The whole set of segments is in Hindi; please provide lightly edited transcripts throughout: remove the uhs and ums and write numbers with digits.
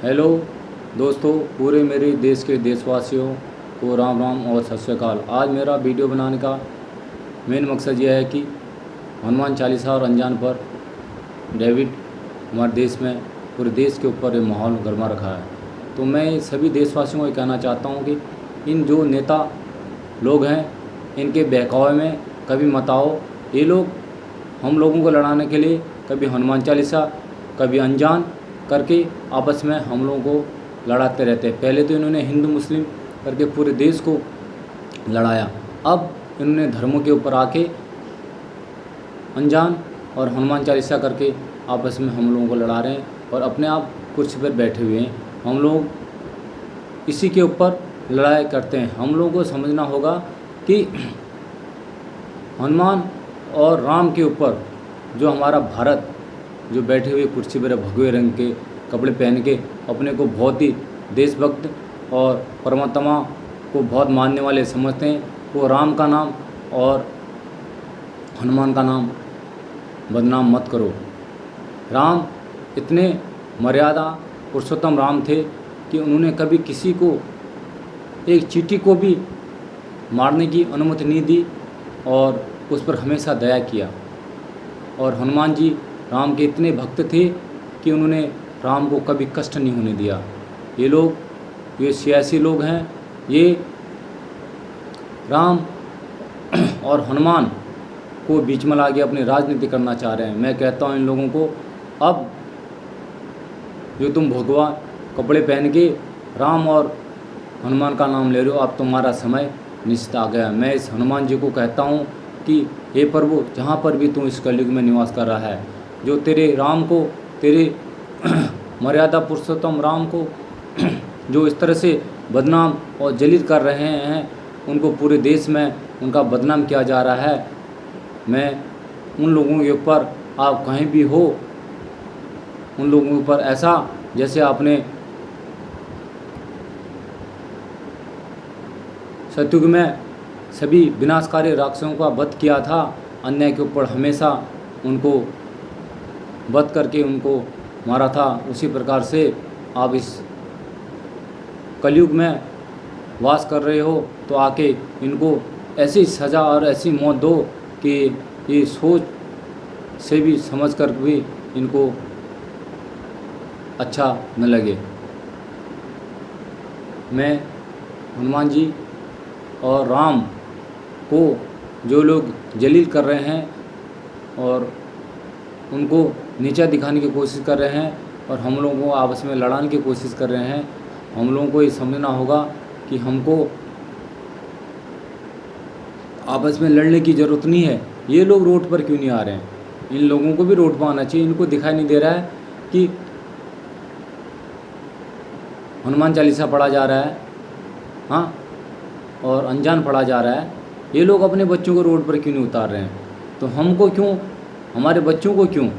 हेलो दोस्तों, पूरे मेरे देश के देशवासियों को राम राम और सत श्री अकाल। आज मेरा वीडियो बनाने का मेन मकसद यह है कि हनुमान चालीसा और अनजान पर डेविड हमारे देश में पूरे देश के ऊपर ये माहौल गरमा रखा है। तो मैं सभी देशवासियों को ये कहना चाहता हूँ कि इन जो नेता लोग हैं इनके बहकावे में कभी मत आओ। ये लोग हम लोगों को लड़ाने के लिए कभी हनुमान चालीसा कभी अनजान करके आपस में हम लोगों को लड़ाते रहते हैं। पहले तो इन्होंने हिंदू मुस्लिम करके पूरे देश को लड़ाया, अब इन्होंने धर्मों के ऊपर आके अनजान और हनुमान चालीसा करके आपस में हम लोगों को लड़ा रहे हैं और अपने आप कुर्सी पर बैठे हुए हैं। हम लोग इसी के ऊपर लड़ाई करते हैं। हम लोगों को समझना होगा कि हनुमान और राम के ऊपर जो हमारा भारत जो बैठे हुए कुर्सी पर भगवे रंग के कपड़े पहन के अपने को बहुत ही देशभक्त और परमात्मा को बहुत मानने वाले समझते हैं, वो राम का नाम और हनुमान का नाम बदनाम मत करो। राम इतने मर्यादा पुरुषोत्तम राम थे कि उन्होंने कभी किसी को एक चींटी को भी मारने की अनुमति नहीं दी और उस पर हमेशा दया किया। और हनुमान जी राम के इतने भक्त थे कि उन्होंने राम को कभी कष्ट नहीं होने दिया। ये सियासी लोग हैं, ये राम और हनुमान को बीच में ला के अपनी राजनीति करना चाह रहे हैं। मैं कहता हूँ इन लोगों को, अब जो तुम भगवा कपड़े पहन के राम और हनुमान का नाम ले रहे हो, अब तुम्हारा समय निश्चित आ गया। मैं इस हनुमान जी को कहता हूँ कि हे प्रभु, जहाँ पर भी तू इस कलयुग में निवास कर रहा है, जो तेरे राम को, तेरे मर्यादा पुरुषोत्तम राम को जो इस तरह से बदनाम और जलील कर रहे हैं, उनको पूरे देश में उनका बदनाम किया जा रहा है। मैं उन लोगों के ऊपर, आप कहीं भी हो, उन लोगों के ऊपर ऐसा जैसे आपने सतयुग में सभी विनाशकारी राक्षसों का वध किया था, अन्याय के ऊपर हमेशा उनको वध करके उनको मारा था, उसी प्रकार से आप इस कलयुग में वास कर रहे हो तो आके इनको ऐसी सज़ा और ऐसी मौत दो कि ये सोच से भी समझ कर भी इनको अच्छा न लगे। मैं हनुमान जी और राम को जो लोग जलील कर रहे हैं और उनको नीचा दिखाने की कोशिश कर रहे हैं और हम लोगों को आपस में लड़ाने की कोशिश कर रहे हैं, हम लोगों को ये समझना होगा कि हमको आपस में लड़ने की ज़रूरत नहीं है। ये लोग रोड पर क्यों नहीं आ रहे हैं? इन लोगों को भी रोड पर आना चाहिए। इनको दिखाई नहीं दे रहा है कि हनुमान चालीसा पढ़ा जा रहा है, हाँ, और अनजान पढ़ा जा रहा है। ये लोग अपने बच्चों को रोड पर क्यों नहीं उतार रहे हैं? तो हमको क्यों, हमारे बच्चों को क्यों?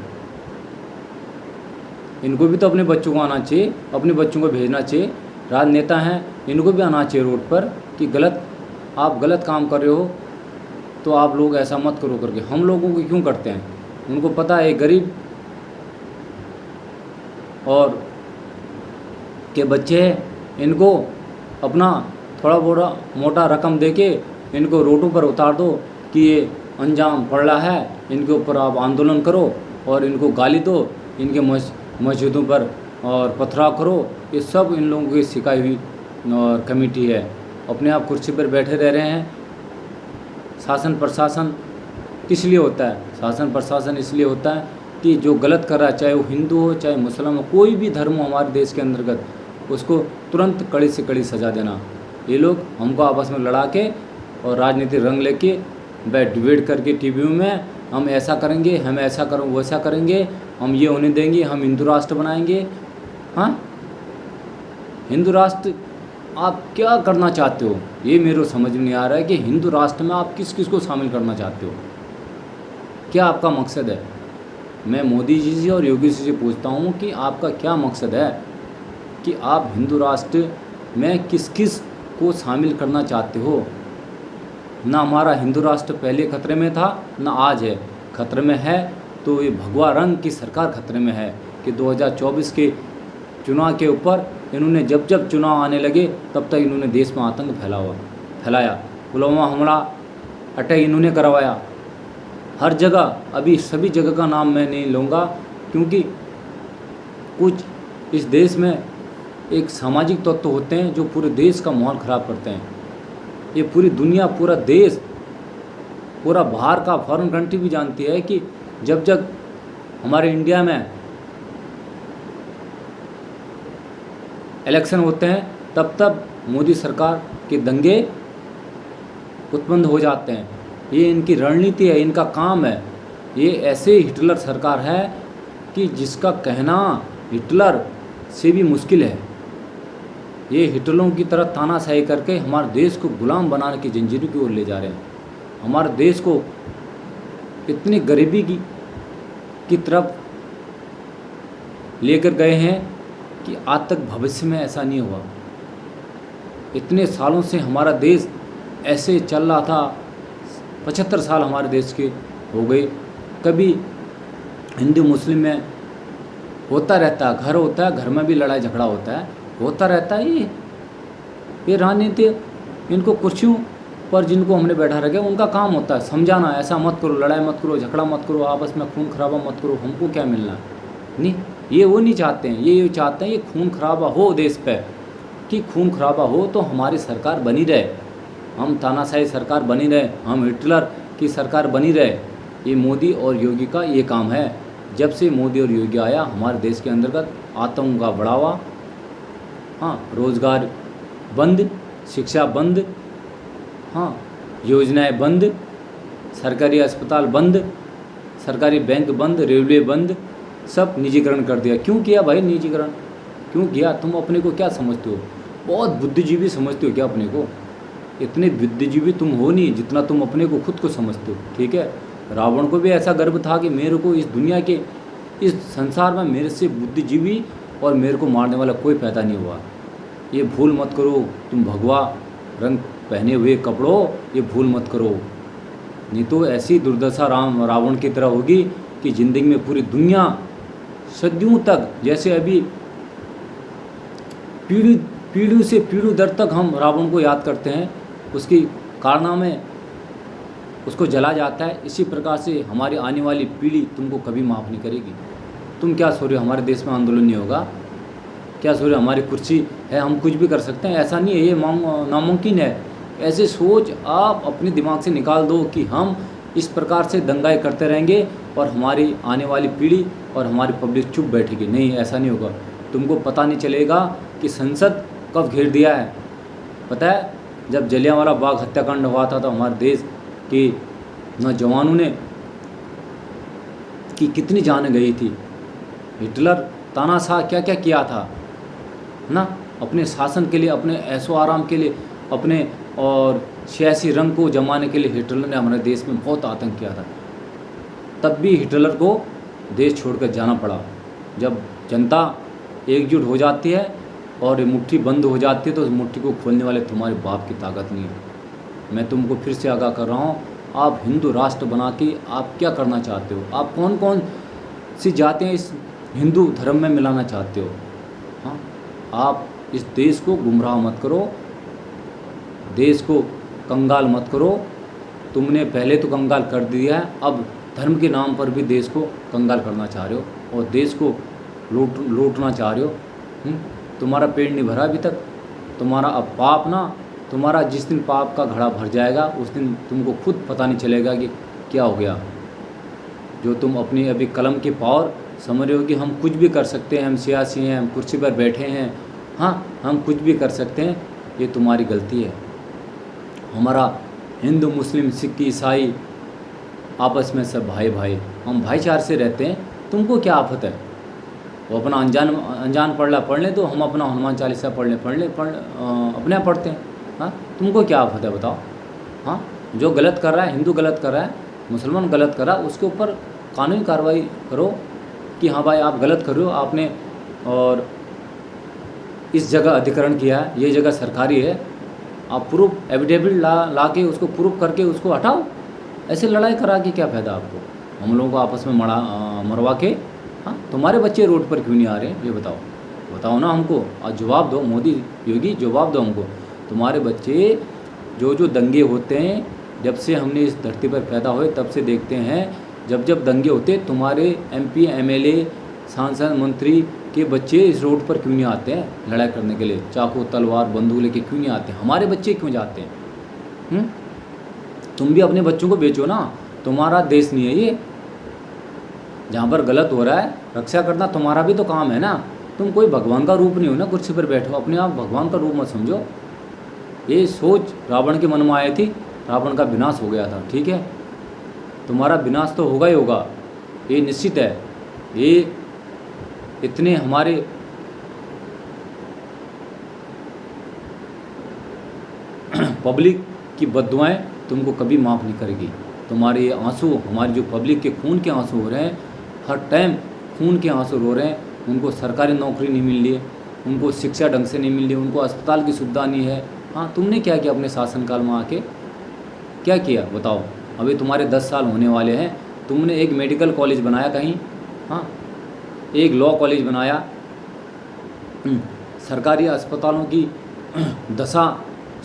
इनको भी तो अपने बच्चों को आना चाहिए, अपने बच्चों को भेजना चाहिए। राजनेता हैं, इनको भी आना चाहिए रोड पर कि आप गलत काम कर रहे हो तो आप लोग ऐसा मत करो करके। हम लोगों को क्यों करते हैं? उनको पता है गरीब और के बच्चे हैं, इनको अपना थोड़ा मोटा रकम देके इनको रोडों पर उतार दो कि ये अनजान पड़ रहा है, इनके ऊपर आप आंदोलन करो और इनको गाली दो, इनके मस्जिदों पर और पथराव करो। ये सब इन लोगों की सिखाई हुई और कमेटी है। अपने आप कुर्सी पर बैठे रह रहे हैं। शासन प्रशासन किस लिए होता है? शासन प्रशासन इसलिए होता है कि जो गलत कर रहा है, चाहे वो हिंदू हो चाहे मुसलमान हो, कोई भी धर्म हो हमारे देश के अंतर्गत, उसको तुरंत कड़ी से कड़ी सज़ा देना। ये लोग हमको आपस में लड़ा के और राजनीतिक रंग लेके डिबेट करके टीवी में हम ऐसा करेंगे, हम ऐसा करें, वैसा करेंगे, हम ये होने देंगे, हम हिंदू राष्ट्र बनाएंगे। हाँ, हिंदू राष्ट्र आप क्या करना चाहते हो? ये मेरे समझ में नहीं आ रहा है कि हिंदू राष्ट्र में आप किस किस को शामिल करना चाहते हो, क्या आपका मकसद है? मैं मोदी जी से और योगी जी से पूछता हूँ कि आपका क्या मकसद है कि आप हिंदू राष्ट्र में किस किस को शामिल करना चाहते हो? ना हमारा हिंदू राष्ट्र पहले खतरे में था, ना आज है खतरे में है। तो ये भगवा रंग की सरकार खतरे में है कि 2024 के चुनाव के ऊपर इन्होंने जब जब चुनाव आने लगे तब तक इन्होंने देश में आतंक फैलाया। पुलवामा हमला अटैक इन्होंने करवाया। हर जगह, अभी सभी जगह का नाम मैं नहीं लूँगा क्योंकि कुछ इस देश में एक सामाजिक तत्व होते हैं जो पूरे देश का माहौल ख़राब करते हैं। ये पूरी दुनिया, पूरा देश, पूरा बाहर का फॉरेन कंट्री भी जानती है कि जब जब हमारे इंडिया में इलेक्शन होते हैं तब तब मोदी सरकार के दंगे उत्पन्न हो जाते हैं। ये इनकी रणनीति है, इनका काम है। ये ऐसे हिटलर सरकार है कि जिसका कहना हिटलर से भी मुश्किल है। ये हिटलरों की तरह तानाशाही करके हमारे देश को गुलाम बनाने की जंजीरों की ओर ले जा रहे हैं। हमारे देश को इतनी गरीबी की तरफ लेकर गए हैं कि आज तक भविष्य में ऐसा नहीं हुआ। इतने सालों से हमारा देश ऐसे चल रहा था, 75 साल हमारे देश के हो गए। कभी हिंदू मुस्लिम में होता रहता है, घर होता है, घर में भी लड़ाई झगड़ा होता रहता है। ये राजनीति, इनको कुर्सियों पर जिनको हमने बैठा रखे उनका काम होता है समझाना, ऐसा मत करो, लड़ाई मत करो, झगड़ा मत करो, आपस में खून खराबा मत करो, हमको क्या मिलना। नहीं, ये वो नहीं चाहते हैं। ये चाहते हैं ये खून खराबा हो देश पे, कि खून खराबा हो तो हमारी सरकार बनी रहे, हम तानाशाही सरकार बनी रहे, हम हिटलर की सरकार बनी रहे। ये मोदी और योगी का ये काम है। जब से मोदी और योगी आया हमारे देश के अंतर्गत आतंक का बढ़ावा, हाँ, रोज़गार बंद, शिक्षा बंद, हाँ, योजनाएं बंद, सरकारी अस्पताल बंद, सरकारी बैंक बंद, रेलवे बंद, सब निजीकरण कर दिया। क्यों किया भाई निजीकरण? क्यों किया? तुम अपने को क्या समझते हो? बहुत बुद्धिजीवी समझते हो क्या अपने को? इतने बुद्धिजीवी तुम हो नहीं जितना तुम अपने को खुद को समझते हो। ठीक है, रावण को भी ऐसा गर्व था कि मेरे को इस दुनिया के, इस संसार में मेरे से बुद्धिजीवी और मेरे को मारने वाला कोई पैदा नहीं हुआ। ये भूल मत करो। तुम भगवा रंग पहने हुए कपड़ों, ये भूल मत करो, नहीं तो ऐसी दुर्दशा रावण की तरह होगी कि ज़िंदगी में पूरी दुनिया सदियों तक, जैसे अभी पीढ़ी से पीढ़ी दर तक हम रावण को याद करते हैं, उसकी कारनामे उसको जला जाता है, इसी प्रकार से हमारी आने वाली पीढ़ी तुमको कभी माफ़ नहीं करेगी। तुम क्या सोच रहे हो हमारे देश में आंदोलन नहीं होगा? क्या सोच रहे हो हमारी कुर्सी है, हम कुछ भी कर सकते हैं? ऐसा नहीं है, ये नामुमकिन है। ऐसे सोच आप अपने दिमाग से निकाल दो कि हम इस प्रकार से दंगाई करते रहेंगे और हमारी आने वाली पीढ़ी और हमारी पब्लिक चुप बैठेगी। नहीं, ऐसा नहीं होगा। तुमको पता नहीं चलेगा कि संसद कब घेर दिया है। पता है, जब जलियांवाला बाग हत्याकांड हुआ था तो हमारे देश के नौजवानों ने की कितनी जान गई थी। हिटलर तानाशाह क्या क्या किया था ना, अपने शासन के लिए, अपने ऐशो आराम के लिए, अपने और सियासी रंग को जमाने के लिए हिटलर ने हमारे देश में बहुत आतंक किया था। तब भी हिटलर को देश छोड़कर जाना पड़ा। जब जनता एकजुट हो जाती है और मुट्ठी बंद हो जाती है तो उस मुट्ठी को खोलने वाले तुम्हारे बाप की ताकत नहीं है। मैं तुमको फिर से आगाह कर रहा हूँ, आप हिंदू राष्ट्र बना के आप क्या करना चाहते हो? आप कौन कौन सी जातें इस हिंदू धर्म में मिलाना चाहते हो? हाँ, आप इस देश को गुमराह मत करो, देश को कंगाल मत करो। तुमने पहले तो कंगाल कर दिया है, अब धर्म के नाम पर भी देश को कंगाल करना चाह रहे हो और देश को लूटना चाह रहे हो। तुम्हारा पेट नहीं भरा अभी तक। तुम्हारा अब पाप ना, तुम्हारा जिस दिन पाप का घड़ा भर जाएगा उस दिन तुमको खुद पता नहीं चलेगा कि क्या हो गया। जो तुम अपनी अभी कलम की पावर समझ रहे हो कि हम कुछ भी कर सकते हैं, हम सियासी हैं, हम कुर्सी पर बैठे हैं, हाँ हम कुछ भी कर सकते हैं, ये तुम्हारी गलती है। हमारा हिंदू मुस्लिम सिख ईसाई आपस में सब भाई भाई, हम भाईचारे से रहते हैं। तुमको क्या आफत है? वो अपना अनजान पढ़ ले तो हम अपना हनुमान चालीसा पढ़ ले अपने आप पढ़ते हैं। हाँ, तुमको क्या आफत है बताओ? हाँ, जो गलत कर रहा है, हिंदू गलत कर रहा है, मुसलमान गलत कर रहा है, उसके ऊपर कानूनी कार्रवाई करो कि हाँ भाई आप गलत कर रहे हो, आपने और इस जगह अधिकरण किया है, ये जगह सरकारी है, आप प्रूफ एविडेविट ला के उसको प्रूफ करके उसको हटाओ। ऐसे लड़ाई करा के क्या फ़ायदा आपको? हम लोगों को आपस में मरवा के, हाँ तुम्हारे बच्चे रोड पर क्यों नहीं आ रहे हैं ये बताओ? बताओ ना हमको, और जवाब दो मोदी योगी, जवाब दो हमको। तुम्हारे बच्चे जो जो दंगे होते हैं, जब से हमने इस धरती पर पैदा हुए तब से देखते हैं, जब जब दंगे होते तुम्हारे MP MLA सांसद मंत्री के बच्चे इस रोड पर क्यों नहीं आते हैं लड़ाई करने के लिए, चाकू तलवार बंदूक लेके क्यों नहीं आते? हमारे बच्चे क्यों जाते हैं? तुम भी अपने बच्चों को बेचो ना, तुम्हारा देश नहीं है ये। जहाँ पर गलत हो रहा है रक्षा करना तुम्हारा भी तो काम है ना। तुम कोई भगवान का रूप नहीं हो ना, कुर्सी पर बैठो, अपने आप भगवान का रूप मत समझो। ये सोच रावण के मन में आई थी, रावण का विनाश हो गया था, ठीक है? तुम्हारा विनाश तो होगा ही होगा, ये निश्चित है। ये इतने हमारे पब्लिक की बद्दुआएं तुमको कभी माफ़ नहीं करेगी। तुम्हारे ये आंसू, हमारी जो पब्लिक के खून के आंसू हो रहे हैं, हर टाइम खून के आंसू रो रहे हैं। उनको सरकारी नौकरी नहीं मिल रही है, उनको शिक्षा ढंग से नहीं मिल रही है, उनको अस्पताल की सुविधा नहीं है। हाँ, तुमने क्या किया अपने शासनकाल में आके? क्या किया बताओ? अभी तुम्हारे 10 साल होने वाले हैं, तुमने एक मेडिकल कॉलेज बनाया कहीं? हाँ, एक लॉ कॉलेज बनाया? सरकारी अस्पतालों की दशा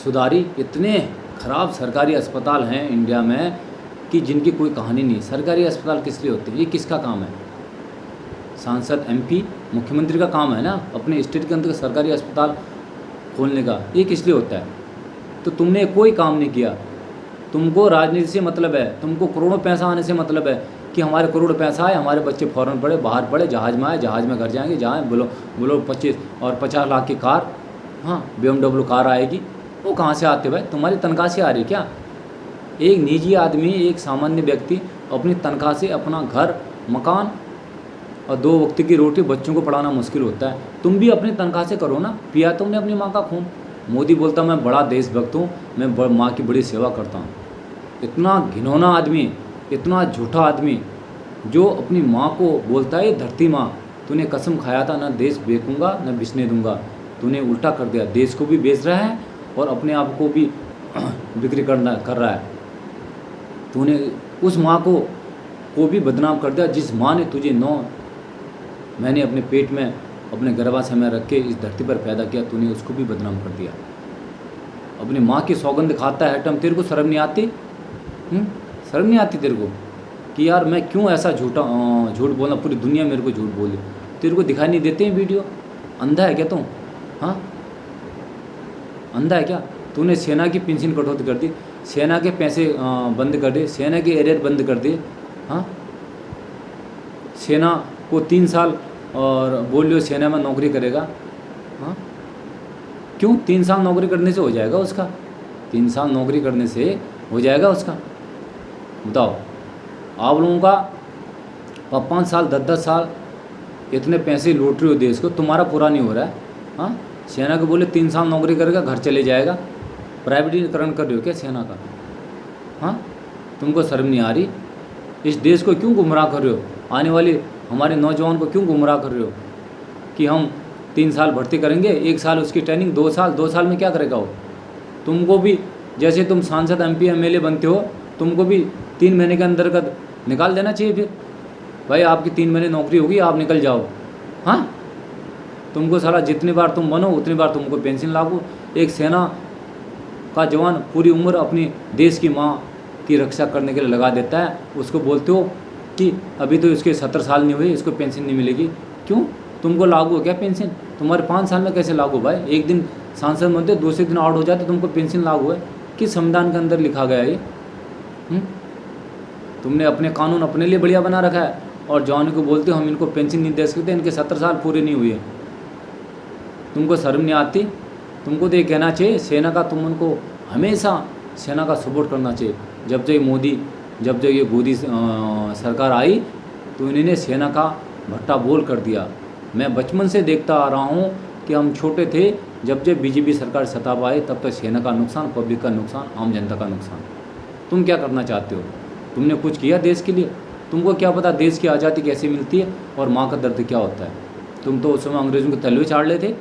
सुधारी? इतने ख़राब सरकारी अस्पताल हैं इंडिया में कि जिनकी कोई कहानी नहीं। सरकारी अस्पताल किस लिए होते हैं? ये किसका काम है? सांसद MP मुख्यमंत्री का काम है ना अपने स्टेट के अंदर सरकारी अस्पताल खोलने का। ये किस लिए होता है? तो तुमने कोई काम नहीं किया। तुमको राजनीति से मतलब है, तुमको करोड़ों पैसा आने से मतलब है कि हमारे करोड़ पैसा आए, हमारे बच्चे फॉरेन पढ़े, बाहर पढ़े, जहाज़ में आए, जहाज़ में घर जाएंगे, जहाँ बोलो 25 और 50 लाख की कार, हाँ BMW कार आएगी। वो कहाँ से आते भाई? तुम्हारी तनख्वाह से आ रही क्या? एक निजी आदमी, एक सामान्य व्यक्ति अपनी तनख्वाह से अपना घर, मकान और 2 वक्त की रोटी, बच्चों को पढ़ाना मुश्किल होता है। तुम भी अपनी तनख्वाह से करो ना। पिया तुमने अपनी माँ का खून। मोदी बोलता मैं बड़ा देशभक्त हूँ, मैं माँ की बड़ी सेवा करता हूँ। इतना घिनौना आदमी, इतना झूठा आदमी जो अपनी माँ को बोलता है धरती माँ, तूने कसम खाया था ना देश बेचूंगा न बिकने दूंगा, तूने उल्टा कर दिया। देश को भी बेच रहा है और अपने आप को भी बिक्री कर रहा है। तूने उस माँ को भी बदनाम कर दिया जिस माँ ने तुझे 9 महीने अपने पेट में, अपने गर्भाशय में रख के इस धरती पर पैदा किया, तूने उसको भी बदनाम कर दिया। अपनी माँ की सौगंध खाता है हटम, तेरे को शर्म नहीं आती? शर्म नहीं आती तेरे को कि यार मैं क्यों ऐसा झूठ बोलना? पूरी दुनिया मेरे को झूठ बोले, तेरे को दिखाई नहीं देते हैं वीडियो? अंधा है क्या तुम? हाँ, अंधा है क्या? तूने सेना की पेंशन कटौती कर दी, सेना के पैसे बंद कर दिए, सेना के एरियर बंद कर दिए। हाँ, सेना को 3 साल और बोल लियो सेना में नौकरी करेगा। हाँ, क्यों? 3 साल नौकरी करने से हो जाएगा उसका? 3 साल नौकरी करने से हो जाएगा उसका? बताओ। आप लोगों का 5 साल 10 साल इतने पैसे लूट रहे हो देश को, तुम्हारा पूरा नहीं हो रहा है। हाँ, सेना को बोले 3 साल नौकरी करेगा, घर चले जाएगा। प्राइवेटीकरण कर रहे हो क्या सेना का? हाँ, तुमको शर्म नहीं आ रही? इस देश को क्यों गुमराह कर रहे हो? आने वाले हमारे नौजवान को क्यों गुमराह कर रहे हो कि हम 3 साल भर्ती करेंगे, 1 साल उसकी ट्रेनिंग, 2 साल में क्या करेगा वो? तुमको भी जैसे तुम सांसद MP MLA बनते हो, तुमको भी 3 महीने के अंतर्गत निकाल देना चाहिए। फिर भाई आपकी 3 महीने नौकरी होगी, आप निकल जाओ। हाँ, तुमको साला जितनी बार तुम बनो उतनी बार तुमको पेंशन लागू। एक सेना का जवान पूरी उम्र अपनी देश की माँ की रक्षा करने के लिए लगा देता है, उसको बोलते हो कि अभी तो इसके 70 साल नहीं हुए, इसको पेंशन नहीं मिलेगी। क्यों? तुमको लागू हो क्या पेंशन? तुम्हारे 5 साल में कैसे लागू भाई? एक दिन सांसद बनते, दूसरे दिन आउट हो जाते, तुमको पेंशन लागू है? किस संविधान के अंदर लिखा गया ये? तुमने अपने कानून अपने लिए बढ़िया बना रखा है और जवानों को बोलते हो हम इनको पेंशन नहीं दे सकते, इनके 70 साल पूरे नहीं हुए। तुमको शर्म नहीं आती? तुमको तो ये कहना चाहिए सेना का, तुम उनको हमेशा सेना का सपोर्ट करना चाहिए। जब जब ये मोदी सरकार आई तो इन्होंने सेना का भट्टा बोल कर दिया। मैं बचपन से देखता आ रहा हूँ कि हम छोटे थे, जब BJP सरकार सत्ता पर आई तब तक सेना का नुकसान, पब्लिक का नुकसान, आम जनता का नुकसान। तुम क्या करना चाहते हो? तुमने कुछ किया देश के लिए? तुमको क्या पता देश की आज़ादी कैसे मिलती है और माँ का दर्द क्या होता है? तुम तो उस समय अंग्रेज़ों के तलवे चाड़ रहे थे,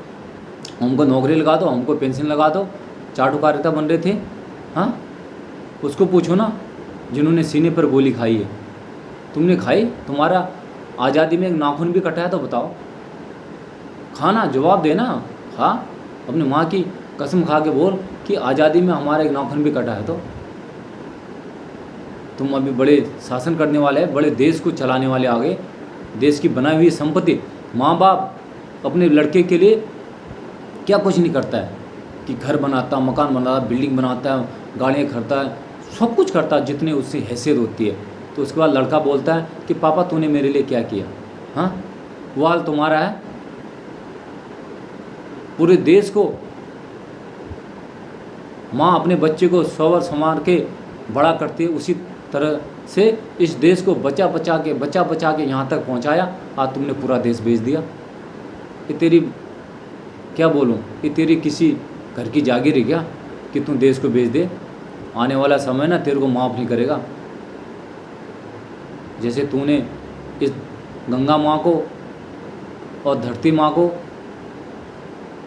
हमको नौकरी लगा दो, हमको पेंशन लगा दो, चाटुकारिता बन रहे थे। हाँ, उसको पूछो ना जिन्होंने सीने पर गोली खाई है। तुमने खाई? तुम्हारा आज़ादी में एक नाखून भी कटा है तो बताओ, खाना जवाब देना। हाँ, अपनी माँ की कसम खा के बोल कि आज़ादी में हमारा एक नाखून भी कटा है तो तुम अभी बड़े शासन करने वाले हैं, बड़े देश को चलाने वाले आगे, देश की बनाई हुई संपत्ति। माँ बाप अपने लड़के के लिए क्या कुछ नहीं करता है कि घर बनाता, मकान बनाता, बिल्डिंग बनाता है, गाड़ियाँ खरीदता है, सब कुछ करता है जितनी उससे हैसियत होती है। तो उसके बाद लड़का बोलता है कि पापा तूने मेरे लिए क्या किया। हाँ, वो हाल तुम्हारा है। पूरे देश को माँ अपने बच्चे को सवर संवार के बड़ा करती है, उसी तरह से इस देश को बचा बचा के यहाँ तक पहुँचाया। आज तुमने पूरा देश बेच दिया। ये तेरी क्या बोलूँ, ये तेरी किसी घर की जागीर है क्या कि तुम देश को बेच दे। आने वाला समय ना तेरे को माफ़ नहीं करेगा। जैसे तूने इस गंगा माँ को और धरती माँ को,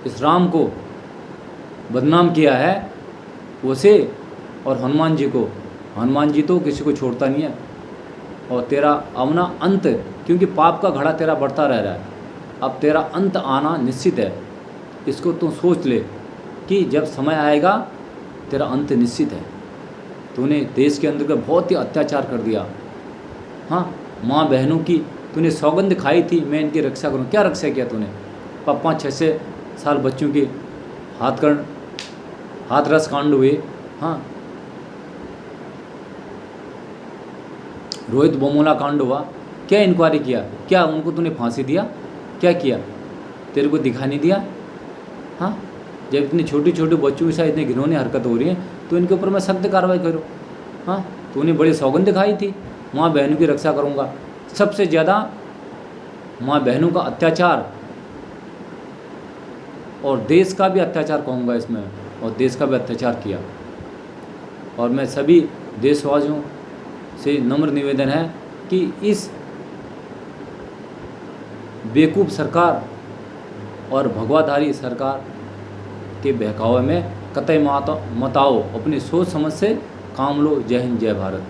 इस राम को बदनाम किया है, वैसे और हनुमान जी तो किसी को छोड़ता नहीं है। और तेरा अपना अंत, क्योंकि पाप का घड़ा तेरा बढ़ता रह रहा है, अब तेरा अंत आना निश्चित है। इसको तू सोच ले कि जब समय आएगा तेरा अंत निश्चित है। तूने देश के अंदर का बहुत ही अत्याचार कर दिया। हाँ, माँ बहनों की तूने सौगंध खाई थी, मैं इनकी रक्षा करूँ। क्या रक्षा किया तूने? 5-6 साल बच्चों के हाथरस कांड हुए। हाँ, रोहित बोमोला कांड हुआ। क्या इंक्वायरी किया? क्या उनको तूने फांसी दिया? क्या किया? तेरे को दिखा नहीं दिया? हाँ, जब इतनी छोटी छोटी बच्चों के साथ इतनी घिनौनी हरकत हो रही है तो इनके ऊपर मैं सख्त कार्रवाई करूँ। हाँ, तूने बड़ी सौगंध खाई थी, माँ बहनों की रक्षा करूँगा। सबसे ज़्यादा माँ बहनों का अत्याचार और देश का भी अत्याचार कहूँगा इसमें, और देश का भी अत्याचार किया। और मैं सभी देशवासियों से नम्र निवेदन है कि इस बेवकूफ़ सरकार और भगवाधारी सरकार के बहकावे में कतई मत आओ। अपनी सोच समझ से काम लो। जय हिंद, जय भारत।